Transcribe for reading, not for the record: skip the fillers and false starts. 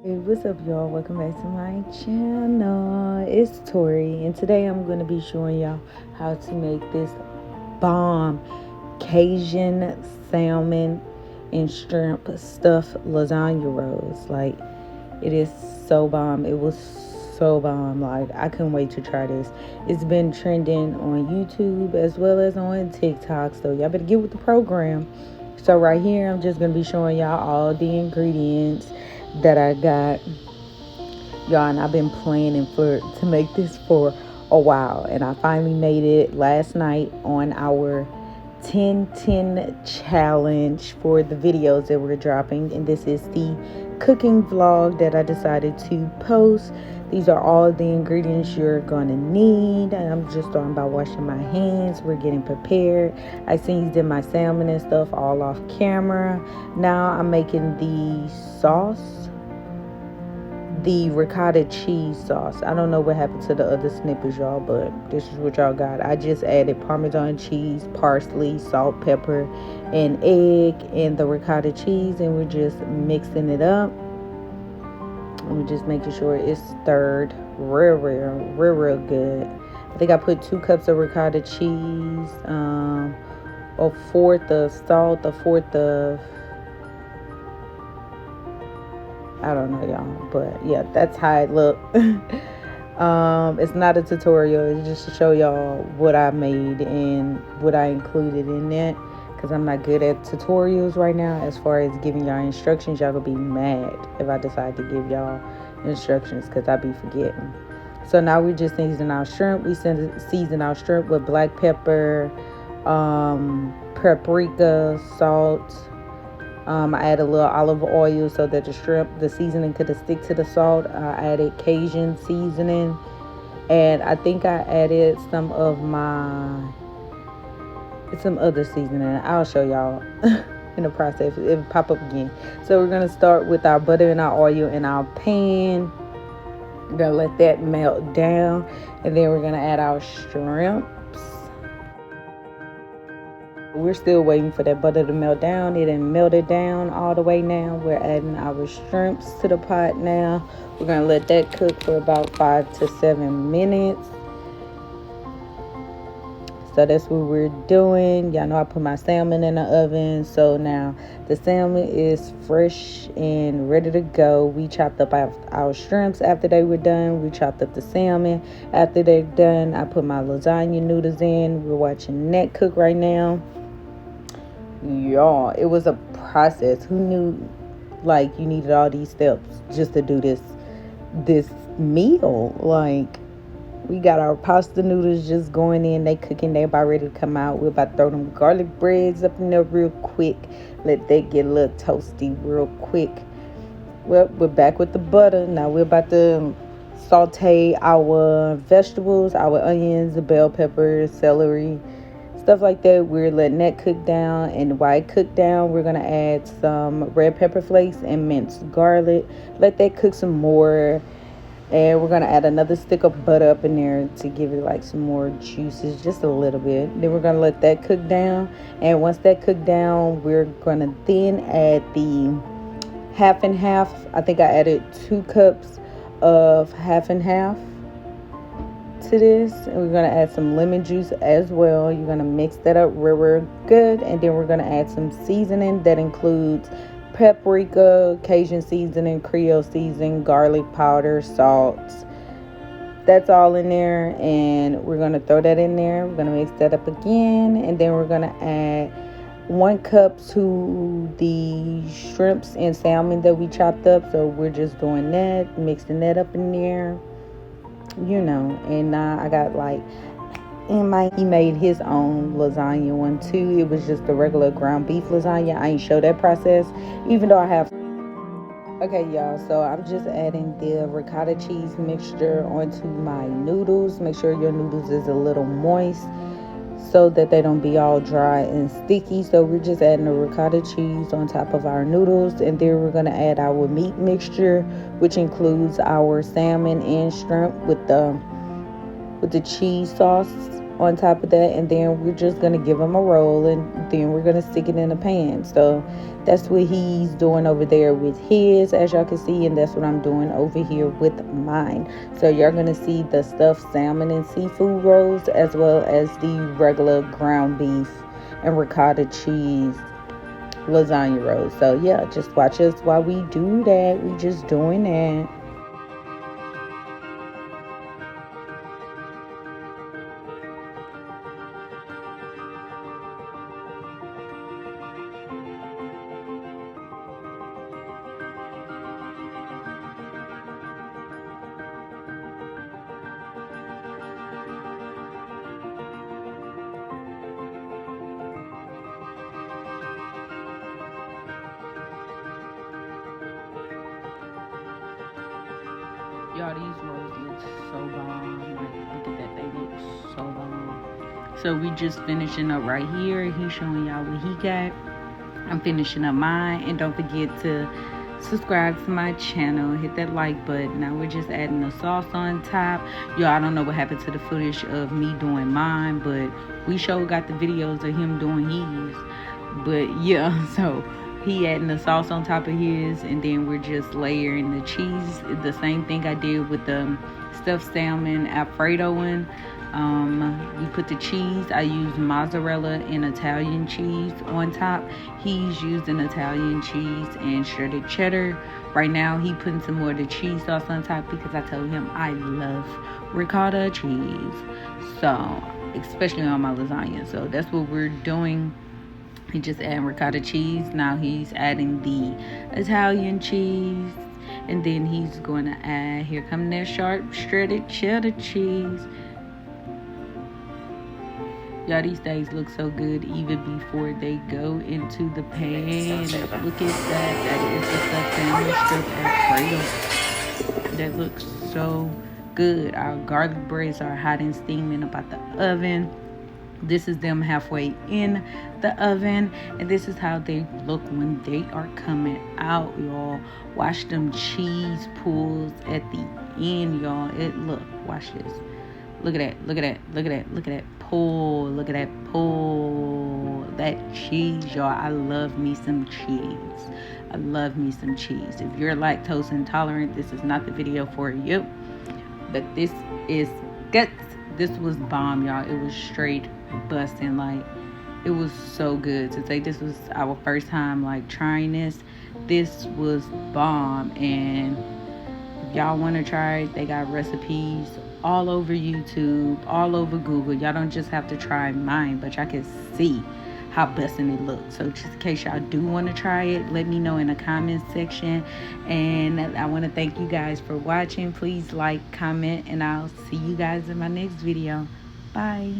Hey, what's up, y'all? Welcome back to my channel. It's Tori, and today I'm going to be showing y'all how to make this bomb Cajun salmon and shrimp stuffed lasagna rolls. Like, it is so bomb. It was so bomb. Like, I couldn't wait to try this. It's been trending on YouTube as well as on TikTok, so y'all better get with the program. So right here, I'm just going to be showing y'all all the ingredients that I got, y'all, and I've been planning to make this for a while, and I finally made it last night on our 10-10 challenge for the videos that we're dropping. And this is the cooking vlog that I decided to post. These are all the ingredients you're gonna need, and I'm just starting by washing my hands. We're getting prepared. I seasoned my salmon and stuff all off camera. Now I'm making the sauce, the ricotta cheese sauce. I don't know what happened to the other snippets, y'all, but this is what y'all got. I just added Parmesan cheese, parsley, salt, pepper, and egg, and the ricotta cheese, and we're just mixing it up. And we're just making sure it's stirred real good. I think I put 2 cups of ricotta cheese, a fourth of salt, a fourth of, I don't know, y'all, but yeah, that's how it look. It's not a tutorial. It's just to show y'all what I made and what I included in it, because I'm not good at tutorials right now. As far as giving y'all instructions, y'all gonna be mad if I decide to give y'all instructions, because I be forgetting. So now we just season our shrimp. We season our shrimp with black pepper, paprika, salt. I added a little olive oil so that the seasoning could stick to the salt. I added Cajun seasoning, and I think I added some other seasoning. I'll show y'all in the process. It'll pop up again. So we're gonna start with our butter and our oil in our pan. We're gonna let that melt down, and then we're gonna add our shrimp. We're still waiting for that butter to melt down. It didn't melt it down all the way now. We're adding our shrimps to the pot now. We're going to let that cook for about 5 to 7 minutes. So that's what we're doing. Y'all know I put my salmon in the oven. So now the salmon is fresh and ready to go. We chopped up our shrimps after they were done. We chopped up the salmon after they're done. I put my lasagna noodles in. We're watching that cook right now. Y'all, it was a process. Who knew, like, you needed all these steps just to do this meal? Like, we got our pasta noodles just going in. They cooking. They about ready to come out. We're about to throw them garlic breads up in there real quick. Let that get a little toasty real quick. Well, we're back with the butter. Now we're about to saute our vegetables, our onions, the bell peppers, celery, stuff like that. We're letting that cook down, and while it cook down, we're gonna add some red pepper flakes and minced garlic. Let that cook some more, and we're gonna add another stick of butter up in there to give it like some more juices, just a little bit. Then we're gonna let that cook down, and once that cook down, we're gonna then add the half and half. I think I added 2 cups of half and half to this, and we're going to add some lemon juice as well. You're going to mix that up real good, and then we're going to add some seasoning that includes paprika, Cajun seasoning, Creole seasoning, garlic powder, salt. That's all in there, and we're going to throw that in there. We're going to mix that up again, and then we're going to add 1 cup to the shrimps and salmon that we chopped up. So we're just doing that, mixing that up in there. You know, and I got like, he made his own lasagna one too. It was just the regular ground beef lasagna. I ain't show that process, even though I have. Okay, y'all, so I'm just adding the ricotta cheese mixture onto my noodles. Make sure your noodles is a little moist so that they don't be all dry and sticky. So we're just adding the ricotta cheese on top of our noodles, and then we're going to add our meat mixture, which includes our salmon and shrimp with the cheese sauce on top of that, and then we're just gonna give them a roll, and then we're gonna stick it in a pan. So that's what he's doing over there with his, as y'all can see, and that's what I'm doing over here with mine. So you're gonna see the stuffed salmon and seafood rolls, as well as the regular ground beef and ricotta cheese lasagna rolls. So yeah, just watch us while we do that. We just doing that. Y'all, these rolls look so bomb. Like, look at that, they look so bomb. So we just finishing up right here. He's showing y'all what he got. I'm finishing up mine, and don't forget to subscribe to my channel, hit that like button. Now we're just adding the sauce on top. Y'all, I don't know what happened to the footage of me doing mine, but we sure got the videos of him doing his. But yeah, so he adding the sauce on top of his, and then we're just layering the cheese. The same thing I did with the stuffed salmon Alfredo one. We put the cheese. I use mozzarella and Italian cheese on top. He's using Italian cheese and shredded cheddar. Right now, he putting some more of the cheese sauce on top because I told him I love ricotta cheese. So, especially on my lasagna. So that's what we're doing. He just adding ricotta cheese. Now he's adding the Italian cheese. And then he's going to add, here come that sharp shredded cheddar cheese. Y'all, these things look so good even before they go into the pan. Look at that. That is the stuffed salmon strip Alfredo. That looks so good. Our garlic breads are hot and steaming about the oven. This is them halfway in the oven, and this is how they look when they are coming out, y'all. Watch them cheese pulls at the end, y'all. Watch this. Look at that, look at that, look at that, look at that pull, look at that pull. That cheese, y'all. I love me some cheese. I love me some cheese. If you're lactose intolerant, this is not the video for you. But this is guts. This was bomb, y'all. It was straight busting. Like, it was so good. To say this was our first time like trying this was bomb. And if y'all want to try it, they got recipes all over YouTube, all over Google. Y'all don't just have to try mine, but y'all can see how busting it looks. So just in case y'all do want to try it, let me know in the comments section. And I want to thank you guys for watching. Please like, comment, and I'll see you guys in my next video. Bye.